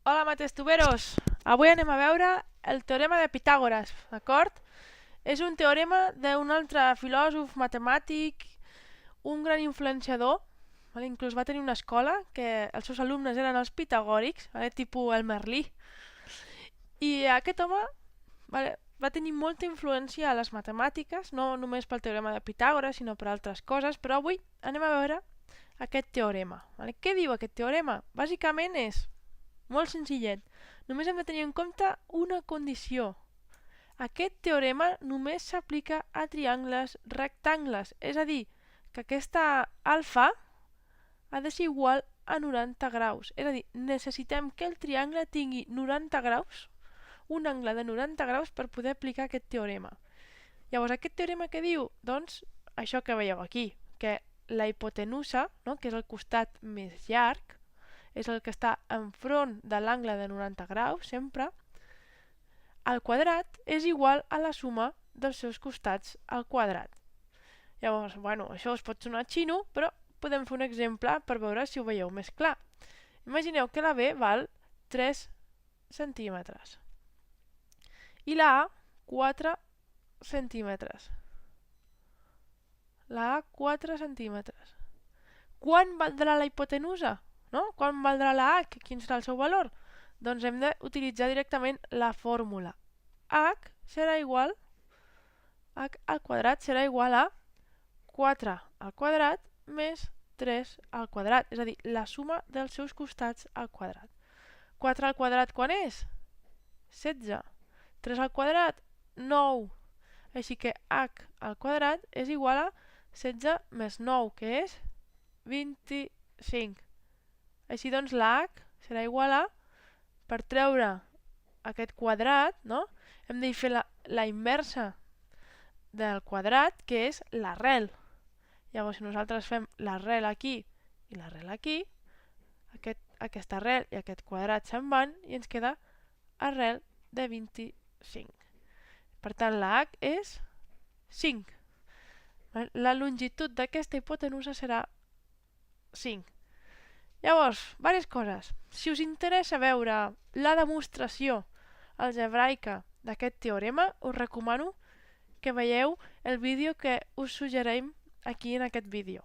Hola, matestuberos! Avui anem a veure el teorema de Pitàgores, d'acord? És un teorema d'un altre filòsof, matemàtic, un gran influenciador, vale? Inclús va tenir una escola que els seus alumnes eren els pitagòrics, vale? Tipus el Merlí. I aquest home va tenir molta influència a les matemàtiques, no només pel teorema de Pitàgores, sinó per altres coses, però avui anem a veure aquest teorema. Vale? Què diu aquest teorema? Bàsicament és molt senzillet. Només hem de tenir en compte una condició. Aquest teorema només s'aplica a triangles rectangles, és a dir, que aquesta alfa ha de ser igual a 90 graus. És a dir, necessitem que el triangle tingui 90 graus, un angle de 90 graus per poder aplicar aquest teorema. Llavors, aquest teorema què diu? Doncs això que veieu aquí, que la hipotenusa, no? Que és el costat més llarg, és el que està enfront de l'angle de 90 graus, sempre, al quadrat és igual a la suma dels seus costats al quadrat. Llavors, bueno, això us pot sonar xino, però podem fer un exemple per veure si ho veieu més clar. Imagineu que la B val 3 centímetres i la A 4 centímetres. La A 4 centímetres. Quan valdrà la hipotenusa? No? Quan valdrà la h? Quin serà el seu valor? Doncs hem d'utilitzar directament la fórmula. H serà igual, h al quadrat serà igual a 4 al quadrat més 3 al quadrat, és a dir, la suma dels seus costats al quadrat. 4 al quadrat quan és? 16. 3 al quadrat? 9. Així que h al quadrat és igual a 16 més 9, que és 25. Així doncs la h serà igual a, per treure aquest quadrat, no? Hem de fer la inversa del quadrat, que és l'arrel. Llavors, si nosaltres fem l'arrel aquí i l'arrel aquí, aquesta arrel i aquest quadrat se'n van i ens queda arrel de 25. Per tant, la h és 5. La longitud d'aquesta hipotenusa serà 5. Llavors, diverses coses. Si us interessa veure la demostració algebraica d'aquest teorema, us recomano que veieu el vídeo que us suggerim aquí en aquest vídeo.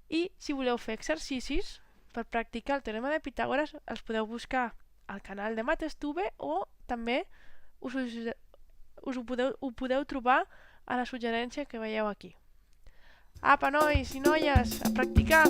I si voleu fer exercicis per practicar el teorema de Pitàgores, els podeu buscar al canal de Matestube o també ho podeu trobar a la suggerència que veieu aquí. Apa, nois i noies, a practicar!